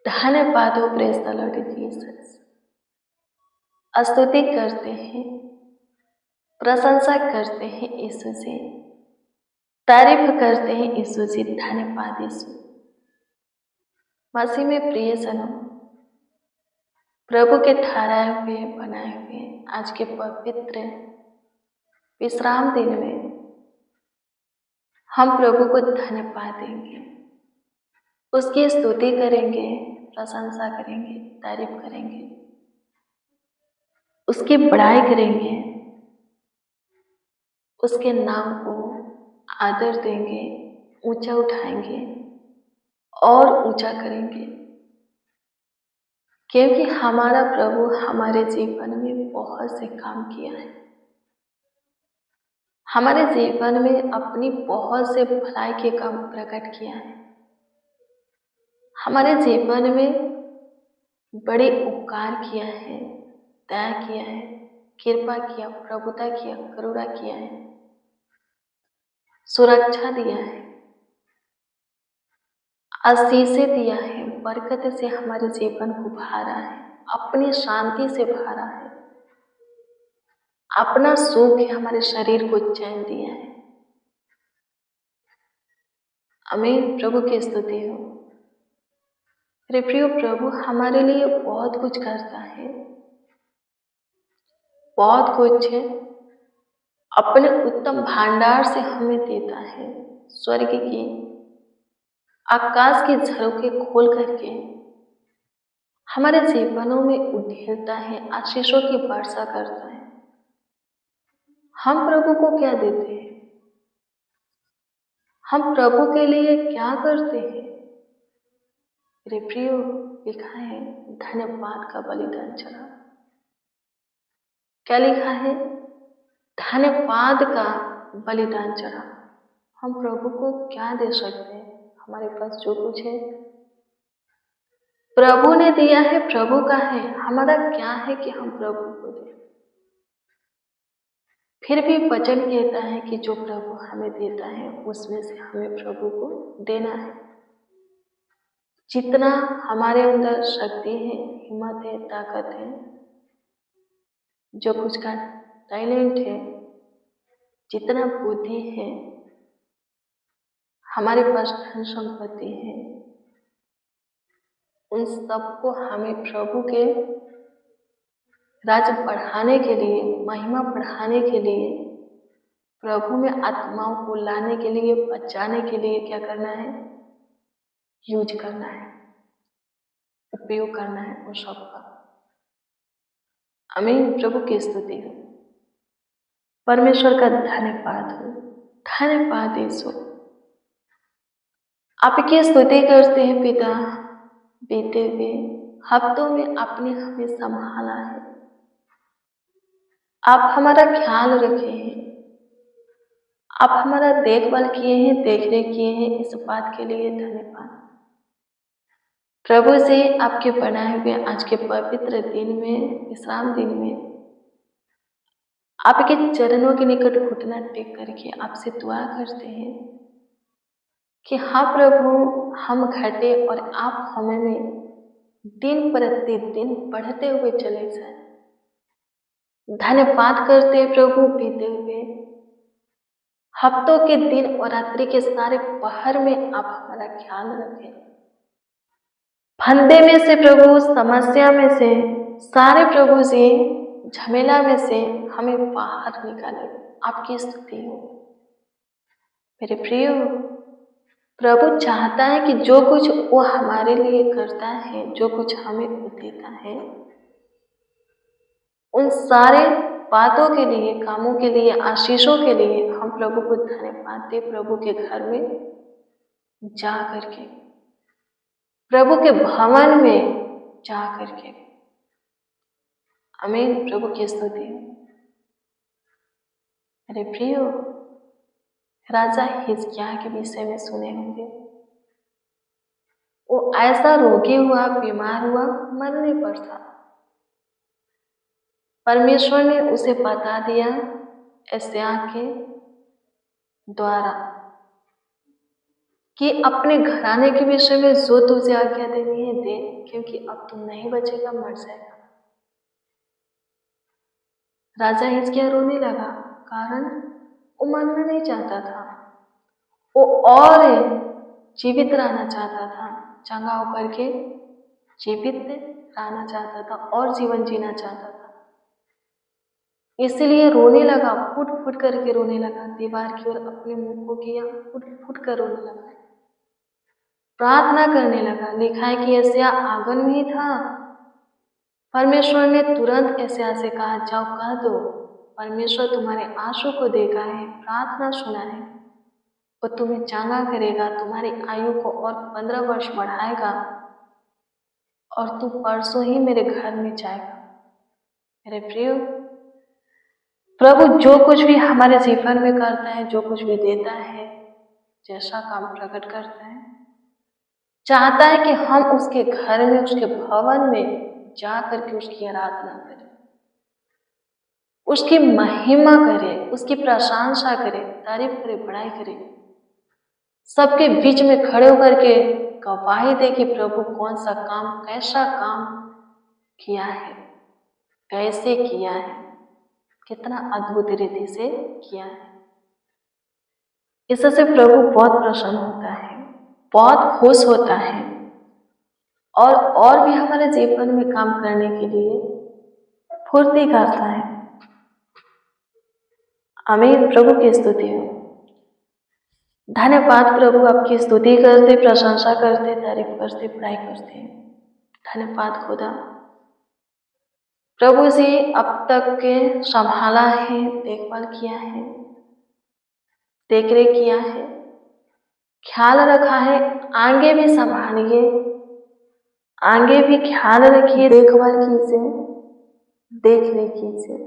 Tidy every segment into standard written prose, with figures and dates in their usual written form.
धन्यवाद हो praise the Lord Jesus. स्तुति करते हैं, प्रशंसा करते हैं यीशु से, तारीफ करते हैं यीशु से। धन्यवाद यीशु। मसीह में प्रिय सनम, प्रभु के ठहराए हुए बनाए हुए आज के पवित्र विश्राम दिन में हम प्रभु को धन्यवाद देंगे, उसकी स्तुति करेंगे, प्रशंसा करेंगे, तारीफ करेंगे, उसकी बड़ाई करेंगे, उसके नाम को आदर देंगे, ऊंचा उठाएंगे और ऊंचा करेंगे, क्योंकि हमारा प्रभु हमारे जीवन में बहुत से काम किया है। हमारे जीवन में अपनी बहुत से भलाई के काम प्रकट किया है। हमारे जीवन में बड़े उपकार किया है, दया किया है, कृपा किया, प्रभुता किया, करुणा किया है, सुरक्षा दिया है, आशीषें दिया है, बरकत से हमारे जीवन को भरा है, अपनी शांति से भरा है, अपना सुख हमारे शरीर को चैन दिया है। आमीन। प्रभु की स्तुति हो। मेरे प्रिय, प्रभु हमारे लिए बहुत कुछ करता है, बहुत कुछ है, अपने उत्तम भंडार से हमें देता है। स्वर्ग की आकाश की झरोखे खोल करके हमारे जीवनों में उधेलता है, आशीषों की वर्षा करता है। हम प्रभु को क्या देते हैं? हम प्रभु के लिए क्या करते हैं? मेरे प्रियो, लिखा है धन्यवाद का बलिदान चढ़ा। क्या लिखा है? धन्यवाद का बलिदान चढ़ा। हम प्रभु को क्या दे सकते हैं? हमारे पास जो कुछ है प्रभु ने दिया है, प्रभु का है। हमारा क्या है कि हम प्रभु को दें? फिर भी वचन कहता है कि जो प्रभु हमें देता है उसमें से हमें प्रभु को देना है। जितना हमारे अंदर शक्ति है, हिम्मत है, ताकत है, जो कुछ का टैलेंट है, जितना बुद्धि है, हमारे पास धन संपत्ति है, उन सबको हमें प्रभु के राज्य बढ़ाने के लिए, महिमा बढ़ाने के लिए, प्रभु में आत्माओं को लाने के लिए, बचाने के लिए क्या करना है? यूज करना है, उपयोग करना है उन सबका। आमीन। प्रभु की स्तुति हो। परमेश्वर का धन्यवाद हो। धन्यवाद यीशु। आपकी स्तुति करते हैं पिता। बीते हुए हफ्तों में आपने हमें संभाला है, आप हमारा ख्याल रखे हैं, आप हमारा देखभाल किए हैं, देखरेख किए हैं। इस बात के लिए धन्यवाद। प्रभु से आपके बनाए हुए आज के पवित्र दिन में, विश्राम दिन में, आपके चरणों के निकट घुटना टेक करके आपसे दुआ करते हैं कि हाँ प्रभु, हम घटे और आप हमें में दिन प्रतिदिन बढ़ते हुए चले जाए। धन्यवाद करते हैं प्रभु, बीते हुए हफ्तों के दिन और रात्रि के सारे पहर में आप हमारा ख्याल रखें। फंदे में से प्रभु, समस्या में से, सारे प्रभु जी झमेला में से हमें बाहर निकाले। आपकी स्तुति हो। मेरे प्रियो, प्रभु चाहता है कि जो कुछ वो हमारे लिए करता है, जो कुछ हमें देता है, उन सारे बातों के लिए, कामों के लिए, आशीषों के लिए हम प्रभु को धन्यवाद दें। प्रभु के घर में जा करके, प्रभु के भवन में जा करके। आमीन। प्रभु की स्तुति। मेरे प्रियो, राजा हिजकिय्याह के विषय में सुने होंगे। वो ऐसा रोगी हुआ, बीमार हुआ, मरने पर था। परमेश्वर ने उसे बता दिया यशायाह के द्वारा कि अपने घराने के विषय में जो तुझे आज्ञा देनी है दे, क्योंकि अब तुम नहीं बचेगा, मर जाएगा। राजा हिजकिय्याह रोने लगा, कारण वो मरना नहीं चाहता था, वो और जीवित रहना चाहता था, चंगा होकर के जीवित रहना चाहता था और जीवन जीना चाहता था। इसलिए रोने लगा, फुट फुट करके रोने लगा, दीवार की ओर अपने मुंह को किया, फुट फुट कर रोने लगा, प्रार्थना करने लगा। लिखा है कि यशायाह आंगन में ही था, परमेश्वर ने तुरंत यशायाह से कहा, जाओ कह दो, परमेश्वर तुम्हारे आंसू को देखा है, प्रार्थना सुना है, वो तुम्हें चंगा करेगा, तुम्हारी आयु को और 15 वर्ष बढ़ाएगा और तू परसों ही मेरे घर में जाएगा। मेरे प्रियो, प्रभु जो कुछ भी हमारे जीवन में करता है, जो कुछ भी देता है, जैसा काम प्रकट करता है, चाहता है कि हम उसके घर में, उसके भवन में जा करके उसकी आराधना करें, उसकी महिमा करें, उसकी प्रशंसा करें, तारीफ करें, बड़ाई करें, सबके बीच में खड़े होकर के गवाही दे कि प्रभु कौन सा काम, कैसा काम किया है, कैसे किया है, कितना अद्भुत रीति से किया है। इससे प्रभु बहुत प्रसन्न होता है, बहुत खुश होता है और भी हमारे जीवन में काम करने के लिए फुर्ती करता है। आमीन। प्रभु की स्तुति हो। धन्यवाद प्रभु, आपकी स्तुति करते, प्रशंसा करते, तारीफ करते, बड़ाई करते। धन्यवाद खुदा। प्रभु जी अब तक के संभाला है, देखभाल किया है, देखरेख किया है, ख्याल रखा है, आगे भी संभालिए, आगे भी ख्याल रखिए, देखभाल कीजिए, देखरेख कीजिए।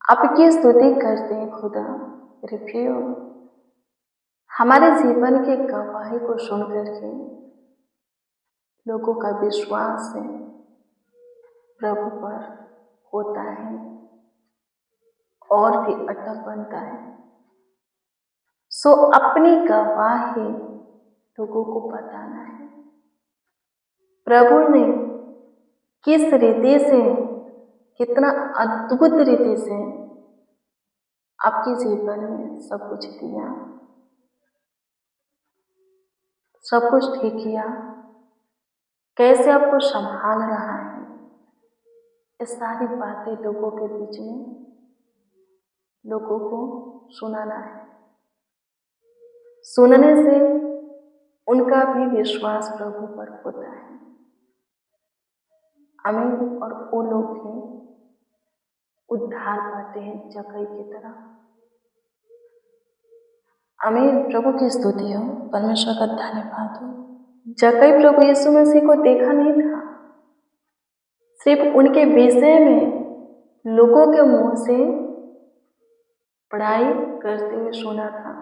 आपकी स्तुति करते हैं खुदा। मेरे प्रियो, हमारे जीवन के गवाही को सुन करके लोगों का विश्वास है प्रभु पर होता है और भी अटल बनता है। सो अपनी गवाही लोगों को बताना है, प्रभु ने किस रीति से, कितना अद्भुत रीति से आपके जीवन में सब कुछ दिया, सब कुछ ठीक किया, कैसे आपको संभाल रहा है। ये सारी बातें लोगों के बीच में लोगों को सुनाना है। सुनने से उनका भी विश्वास प्रभु पर होता है। आमीन। और वो लोग भी उद्धार पाते हैं जक्कई की तरह। आमीन। प्रभु की स्तुति हो, परमेश्वर का धन्यवाद हो। जक्कई प्रभु यीशु मसीह को देखा नहीं था, सिर्फ उनके विषय में लोगों के मुंह से पढ़ाई करते हुए सुना था,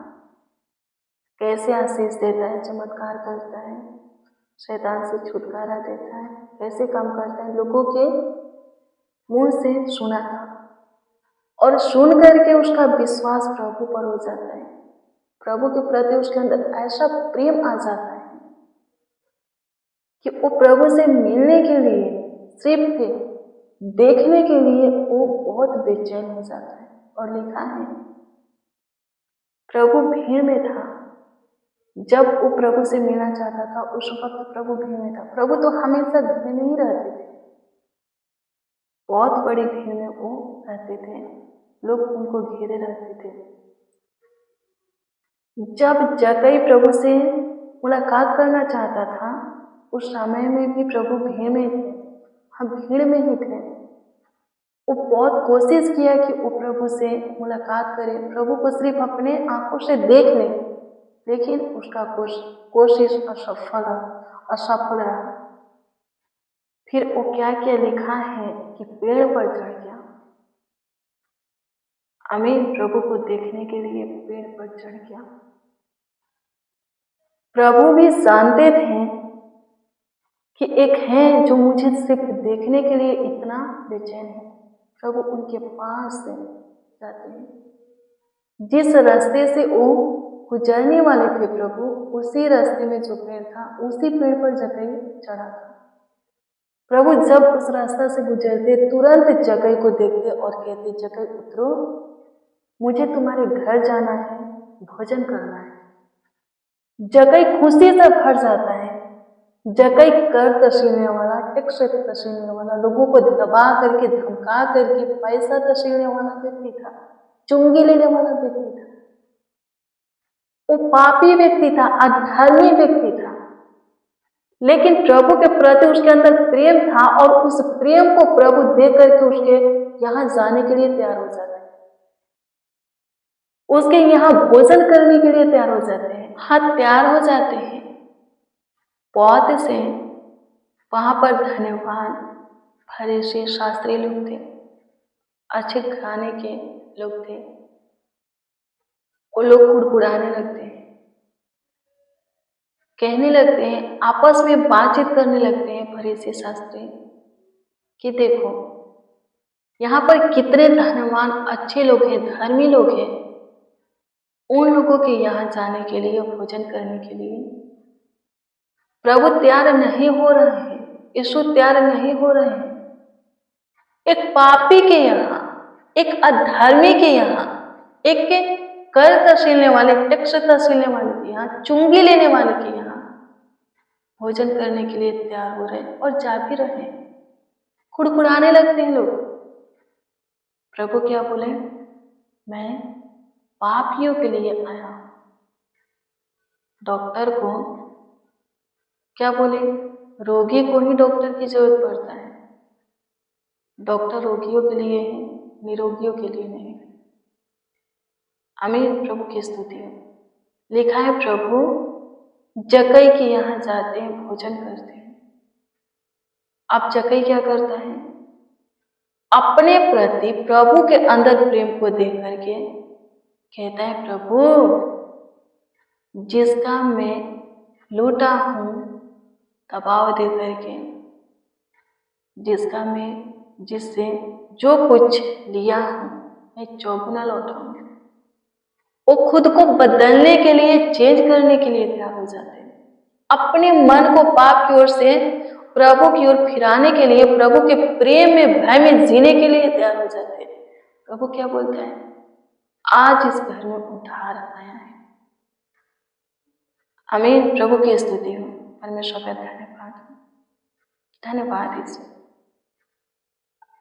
कैसे आशीष देता है, चमत्कार करता है, शैतान से छुटकारा देता है, कैसे काम करता है, लोगों के मुंह से सुना था। और सुन करके उसका विश्वास प्रभु पर हो जाता है, प्रभु के प्रति उसके अंदर ऐसा प्रेम आ जाता है कि वो प्रभु से मिलने के लिए, सिर्फ देखने के लिए वो बहुत बेचैन हो जाता है। और लिखा है प्रभु भीड़ में था, जब वो प्रभु से मिलना चाहता था उस वक्त प्रभु भीड़ में था। प्रभु तो हमेशा घर में नहीं रहते थे, बहुत बड़ी भीड़ में वो रहते थे, लोग उनको घेरे रहते थे। जब जक्कई प्रभु से मुलाकात करना चाहता था उस समय में भी प्रभु भीड़ में थे, हम भीड़ में ही थे। वो बहुत कोशिश किया कि वो प्रभु से मुलाकात करे, प्रभु को सिर्फ अपने आंखों से देख ले, लेकिन उसका कोशिश असफल रहा। फिर वो क्या क्या लिखा है कि पेड़ पर चढ़ गया। आमीन। प्रभु को देखने के लिए पेड़ पर चढ़ गया। प्रभु भी जानते थे कि एक है जो मुझे सिर्फ देखने के लिए इतना बेचैन है। प्रभु उनके पास जाते हैं, जिस रास्ते से वो गुजरने वाले थे प्रभु, उसी रास्ते में जो पेड़ था उसी पेड़ पर जकई चढ़ा था। प्रभु जब उस रास्ता से गुजरते तुरंत जकई को देखते और कहते, जकई उतरो, मुझे तुम्हारे घर जाना है, भोजन करना है। जकई खुशी से भर जाता है। जकई कर तसीलने वाला, टैक्स तसीलने वाला, लोगों को दबा करके धमका करके पैसा तसीलने वाला व्यक्ति था, चुंगी लेने वाला व्यक्ति था, वो पापी व्यक्ति था, अधर्मी व्यक्ति था। लेकिन प्रभु के प्रति उसके अंदर प्रेम था और उस प्रेम को प्रभु देख करके उसके यहां जाने के लिए तैयार हो जाते हैं, उसके यहां भोजन करने के लिए तैयार हो जाते हैं। हाँ, तैयार हो जाते हैं। बहुत से वहां पर धन्यवान फरीसी शास्त्री लोग थे, अच्छे घराने के लोग थे। वो लोग कुड़कुड़ाने लगते हैं, कहने लगते हैं, आपस में बातचीत करने लगते हैं फरीसी शास्त्री कि देखो यहाँ पर कितने धनवान अच्छे लोग हैं, धर्मी लोग हैं, उन लोगों के यहाँ जाने के लिए, भोजन करने के लिए प्रभु तैयार नहीं हो रहे हैं, यीशु तैयार नहीं हो रहे हैं। एक पापी के यहाँ, एक अधर्मी के यहाँ, एक कर तसीलने वाले, टैक्स तसीलने वाले के यहाँ, चुंगी लेने वाले के यहाँ भोजन करने के लिए तैयार हो रहे हैं और जा भी रहे हैं। कुड़कुड़ाने लगते हैं लोग। प्रभु क्या बोले, मैं पापियों के लिए आया हूं। डॉक्टर को क्या बोले, रोगी को ही डॉक्टर की जरूरत पड़ता है। डॉक्टर रोगियों के लिए है, निरोगियों के लिए नहीं। आमीन। प्रभु की स्तुति हो। लिखा है, प्रभु जकई के यहाँ जाते हैं, भोजन करते हैं। अब जकई क्या करता है, अपने प्रति प्रभु के अंदर प्रेम को देख करके कहता है, प्रभु जिसका मैं लूटा हूं दबाव दे करके, जिससे जो कुछ लिया हूं मैं चौगुना लौटाऊंगा। वो खुद को बदलने के लिए, चेंज करने के लिए तैयार हो जाते हैं। अपने मन को पाप की ओर से प्रभु की ओर फिराने के लिए, प्रभु के प्रेम में, भय में जीने के लिए तैयार हो जाते हैं। प्रभु क्या बोलता है, आज इस घर में उद्धार आया है। आमीन। प्रभु की स्तुति हो। परमेश्वर का धन्यवाद, धन्यवाद यीशु।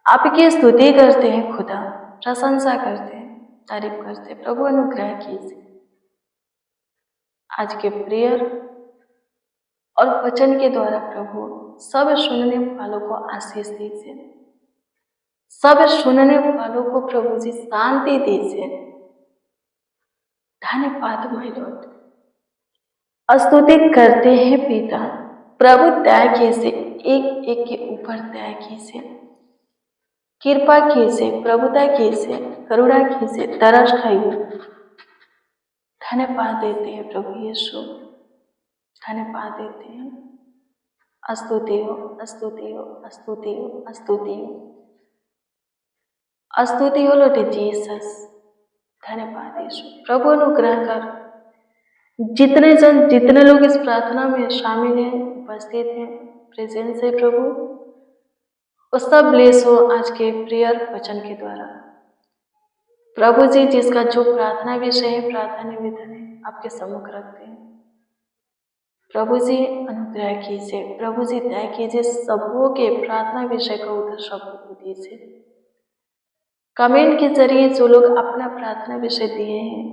आपकी स्तुति करते हैं खुदा, प्रशंसा करते हैं, तारीफ करते हैं। प्रभु अनुग्रह कीजिए। आज के प्रेयर और वचन के द्वारा प्रभु सब सुनने वालों को आशीष दीजिए, सब सुनने वालों को प्रभु जी शांति दीजिए। धन्यवाद माय लॉर्ड। स्तुति करते हैं पिता। प्रभु दया कीजिए, एक एक के ऊपर दया कीजिए, कृपा कीजिए, प्रभुता कीजिए, करुणा कीजिए, तरस खाइए। धन्यवाद देते हैं प्रभु यीशु, धन्यवाद देते हैं। स्तुति हो, स्तुति हो, स्तुति हो, स्तुति हो, स्तुति हो लॉर्ड जीसस। धन्यवाद यीशु। प्रभु अनुग्रह कर, जितने जन, जितने लोग इस प्रार्थना में शामिल हैं, उपस्थित हैं, प्रेजेंस है प्रभु, वो सब ब्लेस हो आज के प्रेयर वचन के द्वारा। प्रभु जी जिसका जो प्रार्थना विषय है, प्रार्थना निवेदन है, आपके सम्मुख रखते हैं। प्रभु जी अनुग्रह कीजिए, प्रभु जी दया कीजिए, सबों के प्रार्थना विषय का उत्तर सबको को दीजिए। कमेंट के जरिए जो लोग अपना प्रार्थना विषय दिए हैं,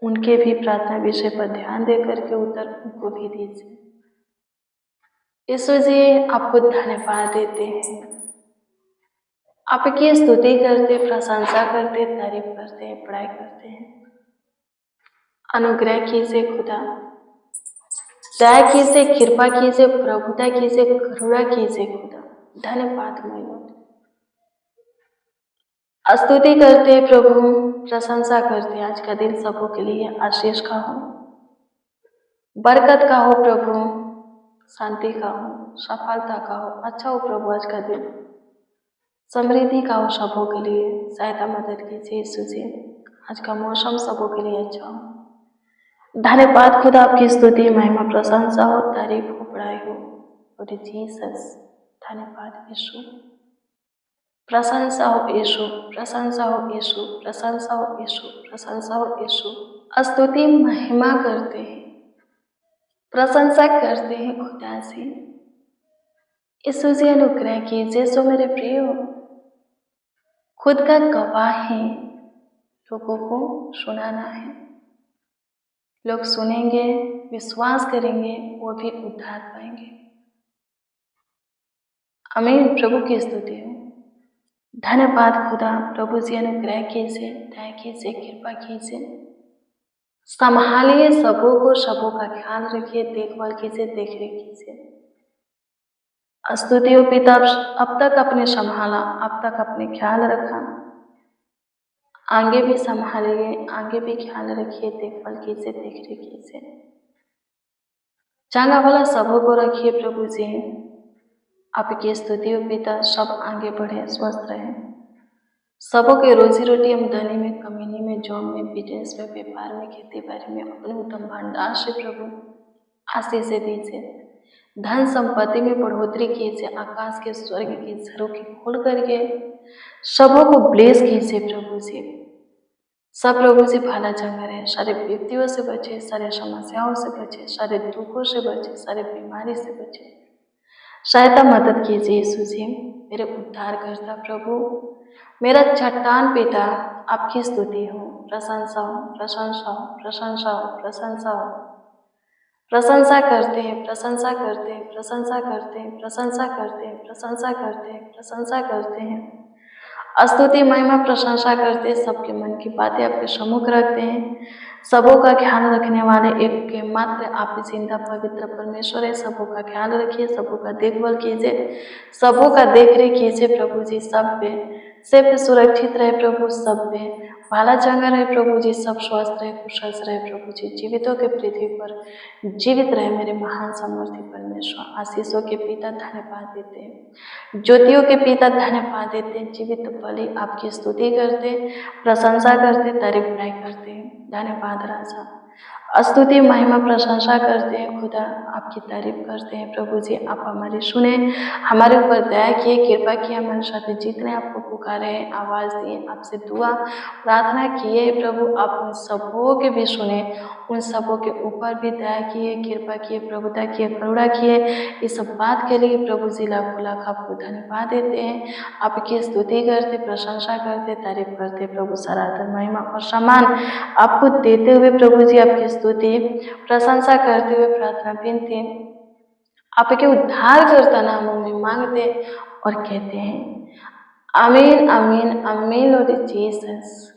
उनके भी प्रार्थना विषय पर ध्यान दे करके उत्तर उनको भी दीजिए। यीशु जी आपको धन्यवाद देते हैं, आपकी स्तुति करते, प्रशंसा करते, तारीफ करते हैं, पढ़ाई करते हैं। अनुग्रह कीजिए खुदा, दया कीजिए, कृपा कीजिए, प्रभुता कीजिए, करुणा कीजिए खुदा। धन्यवाद माय लॉर्ड। स्तुति करते प्रभु, प्रशंसा करते। आज का दिन सबों के लिए आशीष का हो, बरकत का हो प्रभु, शांति का हो, सफलता का हो। अच्छा हो प्रभु आज का दिन, समृद्धि का हो सबों के लिए। सहायता मदद कीजिए यीशु जी। आज का मौसम सबों के लिए अच्छा हो। धन्यवाद खुदा, आपकी स्तुति महिमा प्रशंसा हो, तारीफ हो, बड़ाई हो। लॉर्ड जीसस, धन्यवाद यीशु। प्रशंसा हो यीशु, प्रशंसा हो यीशु, प्रशंसा हो यीशु, प्रशंसा हो यीशु। स्तुति महिमा करते हैं, प्रशंसा करते हैं खुदा से। यीशु जी अनुग्रह कीजिए। सो मेरे प्रिय, खुद का गवाही लोगों को सुनाना है। लोग सुनेंगे, विश्वास करेंगे, वो भी उद्धार पाएंगे। आमीन। प्रभु की स्तुति हो। धन्यवाद खुदा। प्रभु जी अनुग्रह कीजिए, दया कीजिए, कृपा कीजिए। संभालिए सबों को, सबों का ख्याल रखिए, देखभाल कीजिए, देखरेख कीजिए। स्तुति हो पिता, अब तक अपने संभाला, अब तक अपने ख्याल रखा, आगे भी संभालिए, आगे भी ख्याल रखिए, देखभाल कीजिए, देखरेख कीजिए। चंगा भला सबों को रखिए प्रभु जी। आपकी स्तुति हो पिता, सब आगे बढ़े, स्वस्थ रहे। सबों के रोजी रोटी आमदनी में, कमीनी में, जॉब में, बिजनेस में, व्यापार में, खेती बाड़ी में अपने उत्तम भंडार से प्रभु आशीष दीजिए। धन संपत्ति में बढ़ोतरी कीजिए। आकाश के स्वर्ग की झरोखे खोल करके सबों को ब्लेस कीजिए प्रभु जी। सब प्रभु जी भला चंगा रहे, सारे व्यक्तियों से बचे, सारे समस्याओं से बचे, सारे दुखों से बचे, सारे बीमारी से बचे। सहायता मदद कीजिए यीशु जी। मेरे उद्धार करता प्रभु, मेरा चट्टान पिता, आपकी स्तुति हो, प्रशंसा हो, प्रशंसा हो, प्रशंसा हो, प्रशंसा हो। प्रशंसा करते हैं, प्रशंसा करते हैं, प्रशंसा करते हैं, प्रशंसा करते हैं, प्रशंसा करते हैं, प्रशंसा करते हैं। स्तुति महिमा प्रशंसा करते हैं, सबके मन की बातें आपके सम्मुख रखते हैं। सबों का ख्याल रखने वाले एक के मात्र आप जिंदा पवित्र परमेश्वर है। सबों का ख्याल रखिए, सबों का देखभाल कीजिए, सबों का देखरेख कीजिए प्रभु जी। सब पे सिर्फ सुरक्षित रहे प्रभु, सब पे भला चंगा रहे प्रभु जी, सब स्वस्थ रहे, कुशल रहे प्रभु जी। जीवितों के पृथ्वी पर जीवित रहे मेरे महान समर्थी परमेश्वर। आशीषों के पिता धन्यवाद देते हैं, ज्योतियों के पिता धन्यवाद देते हैं। जीवित बलि आपकी स्तुति करते, प्रशंसा करते, तारीफ बड़ाई करते हैं। धन्यवाद राजा। स्तुति महिमा प्रशंसा करते हैं खुदा, आपकी तारीफ करते हैं प्रभु जी। आप हमारी सुने, हमारे ऊपर दया किए, कृपा किए, हमारे साथ जितने आपको पुकारे हैं, आवाज़ दिए, आपसे दुआ प्रार्थना किए प्रभु, आप उन सबों के भी सुने, उन सबों के ऊपर भी दया किए, कृपा किए, प्रभुता किए, करुणा किए। इस सब बात के लिए प्रभु जी लाखों लाख आपको धन्यवाद देते हैं। आपकी स्तुति करते, प्रशंसा करते, तारीफ करते प्रभु। सराधन महिमा और सम्मान आपको देते हुए प्रभु जी आपकी स्तुति प्रशंसा करते हुए प्रार्थना विनती आपके उद्धार करता नामों में मांगते और कहते हैं आमीन, आमीन, आमीन। लॉर्ड जीसस,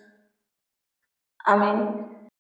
आमीन।